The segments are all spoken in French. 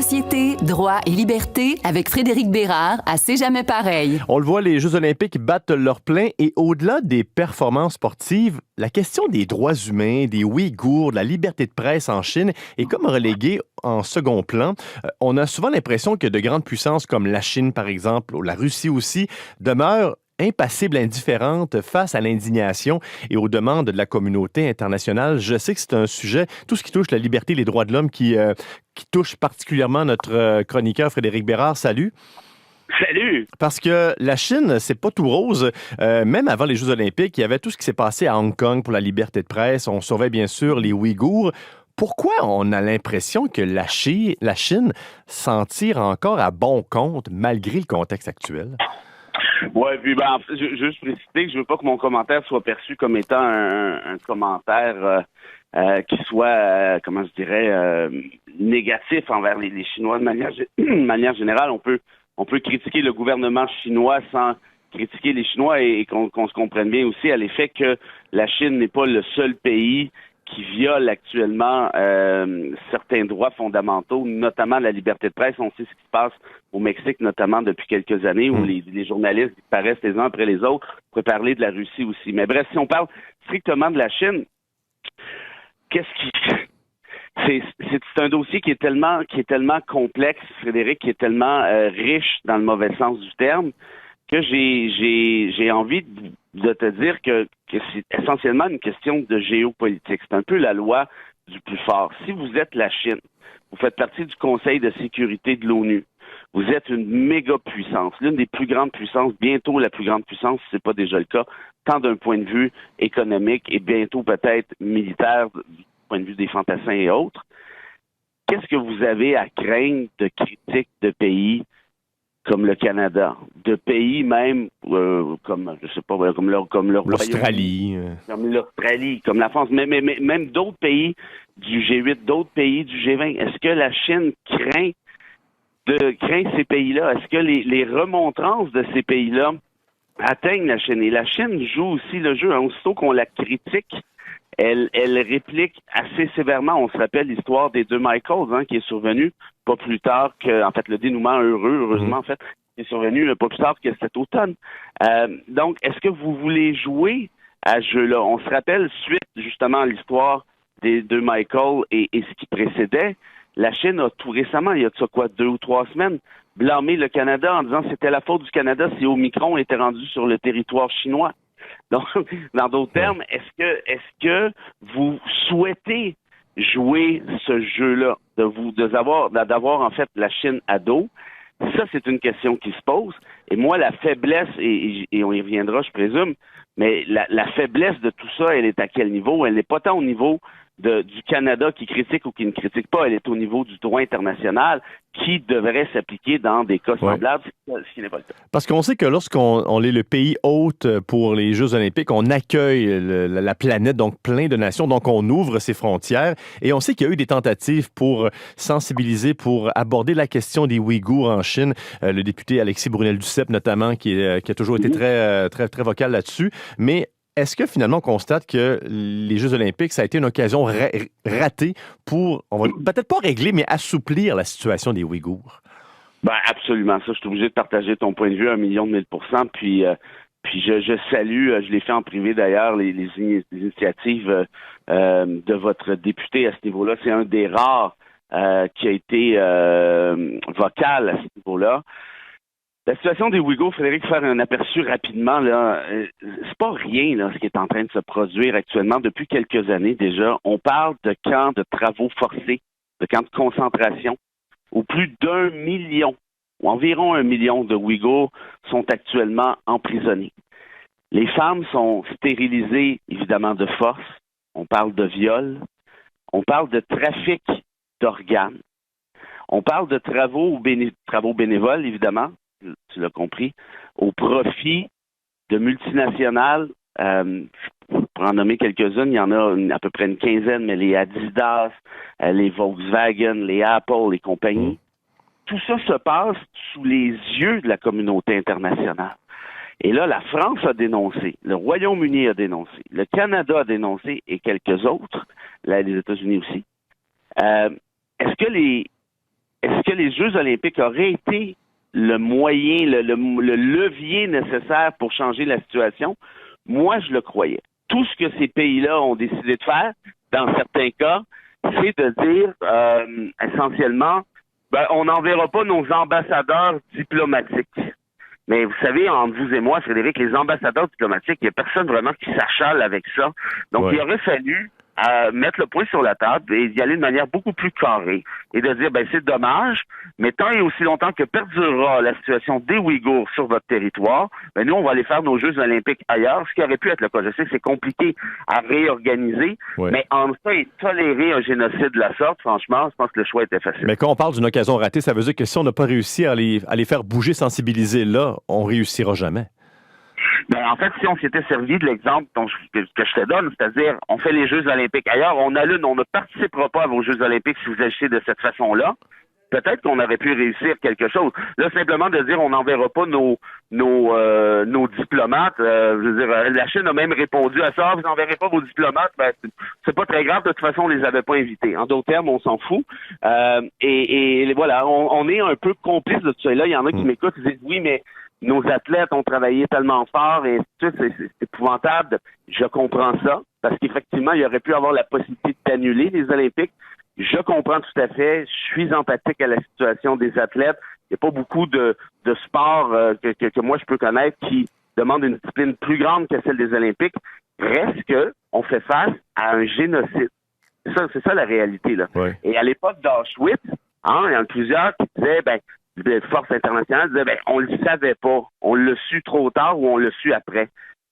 Société, droit et liberté avec Frédéric Bérard à C'est jamais pareil. On le voit, les Jeux olympiques battent leur plein et au-delà des performances sportives, la question des droits humains, des Ouïghours, de la liberté de presse en Chine est comme reléguée en second plan. On a souvent l'impression que de grandes puissances comme la Chine, par exemple, ou la Russie aussi, demeurent impassibles, indifférentes face à l'indignation et aux demandes de la communauté internationale. Je sais que c'est un sujet, tout ce qui touche la liberté et les droits de l'homme qui touche particulièrement notre chroniqueur Frédéric Bérard. Salut! Salut! Parce que la Chine, c'est pas tout rose. Même avant les Jeux olympiques, il y avait tout ce qui s'est passé à Hong Kong pour la liberté de presse. On surveille bien sûr les Ouïghours. Pourquoi on a l'impression que la Chine s'en tire encore à bon compte malgré le contexte actuel? Ouais, puis juste préciser que je veux pas que mon commentaire soit perçu comme étant un commentaire qui soit, comment je dirais, négatif envers les Chinois. De manière générale, on peut critiquer le gouvernement chinois sans critiquer les Chinois et qu'on se comprenne bien aussi à l'effet que la Chine n'est pas le seul pays qui viole actuellement certains droits fondamentaux, notamment la liberté de presse. On sait ce qui se passe au Mexique, notamment depuis quelques années, où les journalistes disparaissent les uns après les autres. On pourrait parler de la Russie aussi. Mais bref, si on parle strictement de la Chine, c'est un dossier qui est tellement complexe, Frédéric, qui est tellement riche dans le mauvais sens du terme, que j'ai envie de te dire que c'est essentiellement une question de géopolitique. C'est un peu la loi du plus fort. Si vous êtes la Chine, vous faites partie du Conseil de sécurité de l'ONU, vous êtes une méga puissance, l'une des plus grandes puissances, bientôt la plus grande puissance, si ce n'est pas déjà le cas, tant d'un point de vue économique et bientôt peut-être militaire, du point de vue des fantassins et autres. Qu'est-ce que vous avez à craindre de critiques de pays comme le Canada, de pays même comme je sais pas, comme l'Australie, comme l'Australie, comme la France, mais même d'autres pays du G8, d'autres pays du G20. Est-ce que la Chine craint ces pays-là? Est-ce que les remontrances de ces pays-là atteignent la Chine? Et la Chine joue aussi le jeu. Aussitôt qu'on la critique, elle réplique assez sévèrement. On se rappelle l'histoire des deux Michaels, qui est survenue pas plus tard que, en fait, le dénouement heureusement, en fait, qui est survenu pas plus tard que cet automne. Donc, est-ce que vous voulez jouer à ce jeu-là? On se rappelle, suite justement à l'histoire des deux Michaels et ce qui précédait, la Chine a tout récemment, il y a de ça 2 ou 3 semaines, blâmé le Canada en disant que c'était la faute du Canada si Omicron était rendu sur le territoire chinois. Donc, dans d'autres termes, est-ce que vous souhaitez jouer ce jeu-là, d'avoir en fait la Chine à dos? Ça, c'est une question qui se pose. Et moi, la faiblesse, et on y reviendra, je présume, mais la faiblesse de tout ça, elle est à quel niveau? Elle n'est pas tant au niveau du Canada qui critique ou qui ne critique pas, elle est au niveau du droit international qui devrait s'appliquer dans des cas semblables, ce qui n'est pas le cas. Parce qu'on sait que lorsqu'on est le pays hôte pour les Jeux olympiques, on accueille la planète, donc plein de nations, donc on ouvre ses frontières, et on sait qu'il y a eu des tentatives pour sensibiliser, pour aborder la question des Ouïghours en Chine, le député Alexis Brunel-Duceppe notamment, qui a toujours été très, très, très vocal là-dessus, mais est-ce que finalement on constate que les Jeux olympiques, ça a été une occasion ratée pour, on va peut-être pas régler, mais assouplir la situation des Ouïghours? Absolument. Ça, je suis obligé de partager ton point de vue 1,000,000%. Puis je salue, je l'ai fait en privé d'ailleurs, les initiatives de votre député à ce niveau-là. C'est un des rares qui a été vocal à ce niveau-là. La situation des Ouïghours, Frédéric, faire un aperçu rapidement, là, c'est pas rien là, ce qui est en train de se produire actuellement depuis quelques années déjà. On parle de camps de travaux forcés, de camps de concentration, où plus d'1 million, ou environ 1 million de Ouïghours sont actuellement emprisonnés. Les femmes sont stérilisées, évidemment, de force. On parle de viol. On parle de trafic d'organes. On parle de travaux bénévoles, évidemment, tu l'as compris, au profit de multinationales. Pour en nommer quelques-unes, il y en a à peu près une quinzaine, mais les Adidas, les Volkswagen, les Apple, les compagnies. Tout ça se passe sous les yeux de la communauté internationale. Et là, la France a dénoncé, le Royaume-Uni a dénoncé, le Canada a dénoncé et quelques autres, là, les États-Unis aussi. Est-ce que est-ce que les Jeux olympiques auraient été le moyen, le levier nécessaire pour changer la situation? Moi, je le croyais. Tout ce que ces pays-là ont décidé de faire, dans certains cas, c'est de dire essentiellement, on n'enverra pas nos ambassadeurs diplomatiques. Mais vous savez, entre vous et moi, Frédéric, les ambassadeurs diplomatiques, il n'y a personne vraiment qui s'achale avec ça. Donc, il aurait fallu mettre le point sur la table et y aller de manière beaucoup plus carrée et de dire, c'est dommage, mais tant et aussi longtemps que perdurera la situation des Ouïghours sur votre territoire, nous, on va aller faire nos Jeux olympiques ailleurs, ce qui aurait pu être le cas. Je sais que c'est compliqué à réorganiser, mais en fait, tolérer un génocide de la sorte, franchement, je pense que le choix était facile. Mais quand on parle d'une occasion ratée, ça veut dire que si on n'a pas réussi à les faire bouger, sensibiliser là, on réussira jamais. En fait, si on s'était servi de l'exemple que je te donne, c'est-à-dire, on fait les Jeux olympiques ailleurs, on ne participera pas à vos Jeux olympiques si vous agissez de cette façon-là, peut-être qu'on aurait pu réussir quelque chose. Là, simplement de dire, on n'enverra pas nos diplomates, je veux dire, la Chine a même répondu à ça, vous n'enverrez pas vos diplomates, c'est pas très grave, de toute façon, on les avait pas invités. En d'autres termes, on s'en fout. Et voilà, on est un peu complice de tout ça. Et là, il y en a qui m'écoutent, ils disent, oui, mais nos athlètes ont travaillé tellement fort et tout, c'est épouvantable. Je comprends ça, parce qu'effectivement, il y aurait pu avoir la possibilité d'annuler les Olympiques. Je comprends tout à fait. Je suis empathique à la situation des athlètes. Il n'y a pas beaucoup de sports que moi je peux connaître qui demandent une discipline plus grande que celle des Olympiques. Reste que on fait face à un génocide. C'est ça la réalité, là. Ouais. Et à l'époque d'Auschwitz, il y en a plusieurs qui disaient, les forces internationales disaient, on le savait pas. On l'a su trop tard ou on l'a su après.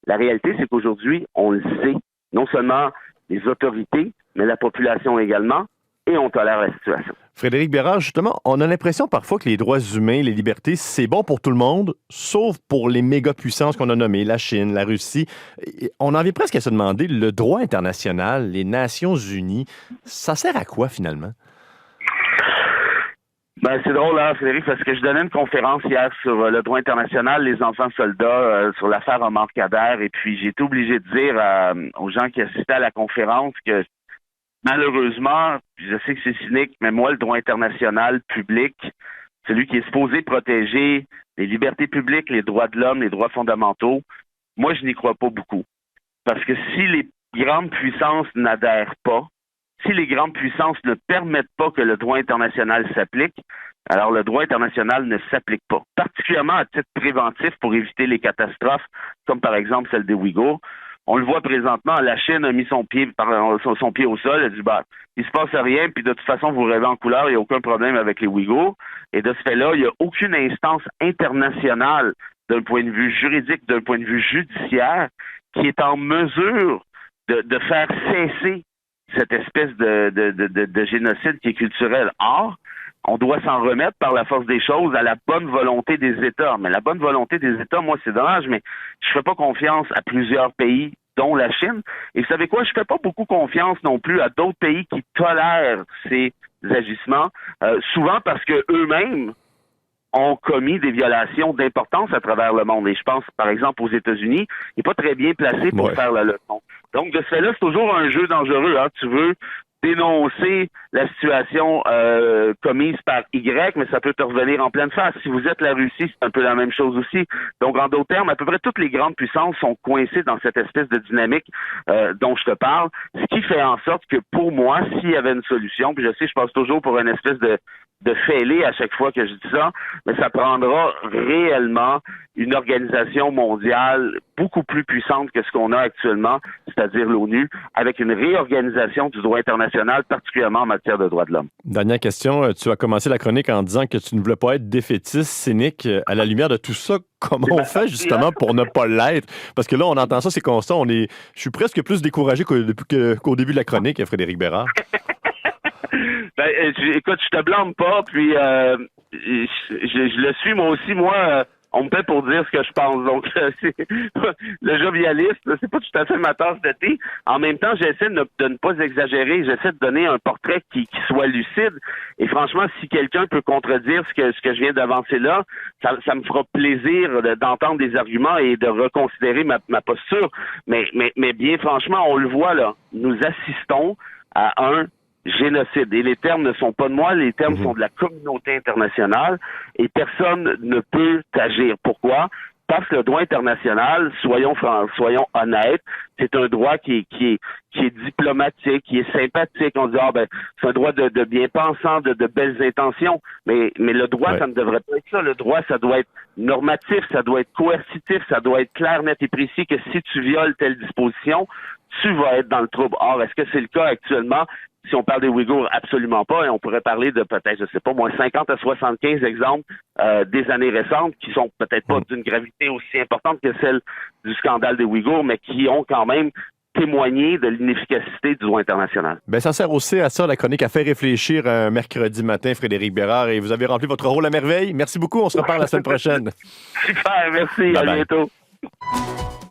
La réalité, c'est qu'aujourd'hui, on le sait. Non seulement les autorités, mais la population également, et on tolère la situation. Frédéric Bérard, justement, on a l'impression parfois que les droits humains, les libertés, c'est bon pour tout le monde, sauf pour les méga-puissances qu'on a nommées, la Chine, la Russie. On en vient presque à se demander, le droit international, les Nations unies, ça sert à quoi finalement? C'est drôle, hein, Frédéric, parce que je donnais une conférence hier sur le droit international, les enfants soldats, sur l'affaire Omar Khadr, et puis j'ai été obligé de dire aux gens qui assistaient à la conférence que malheureusement, je sais que c'est cynique, mais moi, le droit international public, celui qui est supposé protéger les libertés publiques, les droits de l'homme, les droits fondamentaux, moi, je n'y crois pas beaucoup. Parce que si les grandes puissances n'adhèrent pas, si les grandes puissances ne permettent pas que le droit international s'applique, alors le droit international ne s'applique pas. Particulièrement à titre préventif pour éviter les catastrophes, comme par exemple celle des Ouïghours. On le voit présentement, la Chine a mis son pied au sol, elle a dit, il se passe rien, puis de toute façon, vous rêvez en couleur, il n'y a aucun problème avec les Ouïghours. Et de ce fait-là, il n'y a aucune instance internationale, d'un point de vue juridique, d'un point de vue judiciaire, qui est en mesure de faire cesser cette espèce de génocide qui est culturel. Or, on doit s'en remettre par la force des choses à la bonne volonté des États. Mais la bonne volonté des États, moi, c'est dommage, mais je fais pas confiance à plusieurs pays, dont la Chine. Et vous savez quoi? Je fais pas beaucoup confiance non plus à d'autres pays qui tolèrent ces agissements, souvent parce que eux-mêmes ont commis des violations d'importance à travers le monde. Et je pense, par exemple, aux États-Unis, il n'est pas très bien placé pour faire la leçon. Donc, de ce fait-là, c'est toujours un jeu dangereux. Hein? Tu veux dénoncer la situation commise par Y, mais ça peut te revenir en pleine face. Si vous êtes la Russie, c'est un peu la même chose aussi. Donc, en d'autres termes, à peu près toutes les grandes puissances sont coincées dans cette espèce de dynamique dont je te parle, ce qui fait en sorte que, pour moi, s'il y avait une solution, puis je sais, je passe toujours pour une espèce de fêler à chaque fois que je dis ça, mais ça prendra réellement une organisation mondiale beaucoup plus puissante que ce qu'on a actuellement, c'est-à-dire l'ONU, avec une réorganisation du droit international, particulièrement en matière de droits de l'homme. Dernière question, tu as commencé la chronique en disant que tu ne voulais pas être défaitiste, cynique. À la lumière de tout ça, comment on fait justement pour ne pas l'être? Parce que là, on entend ça, c'est constant. Je suis presque plus découragé qu'au début de la chronique, Frédéric Bérard. Écoute, je te blâme pas, puis je le suis moi aussi. Moi, on me paie pour dire ce que je pense. Donc, le jovialiste, c'est pas tout à fait ma tasse de thé. En même temps, j'essaie de ne pas exagérer. J'essaie de donner un portrait qui soit lucide. Et franchement, si quelqu'un peut contredire ce que je viens d'avancer là, ça me fera plaisir d'entendre des arguments et de reconsidérer ma posture. Mais bien franchement, on le voit là. Nous assistons à un génocide. Et les termes ne sont pas de moi, les termes sont de la communauté internationale et personne ne peut agir. Pourquoi? Parce que le droit international, soyons honnêtes, c'est un droit qui est diplomatique, qui est sympathique. On dit c'est un droit de bien-pensant, de belles intentions, mais le droit, ça ne devrait pas être ça. Le droit, ça doit être normatif, ça doit être coercitif, ça doit être clair, net et précis que si tu violes telle disposition, tu vas être dans le trouble. Or, est-ce que c'est le cas actuellement? Si on parle des Ouïghours, absolument pas. Et on pourrait parler de peut-être, je sais pas, moins 50 à 75 exemples des années récentes qui sont peut-être pas d'une gravité aussi importante que celle du scandale des Ouïghours, mais qui ont quand même témoigné de l'inefficacité du droit international. Ben, ça sert aussi à ça, la chronique, à faire réfléchir un mercredi matin, Frédéric Bérard, et vous avez rempli votre rôle à merveille. Merci beaucoup. On se reparle la semaine prochaine. Super, merci. Bye à bye. bientôt.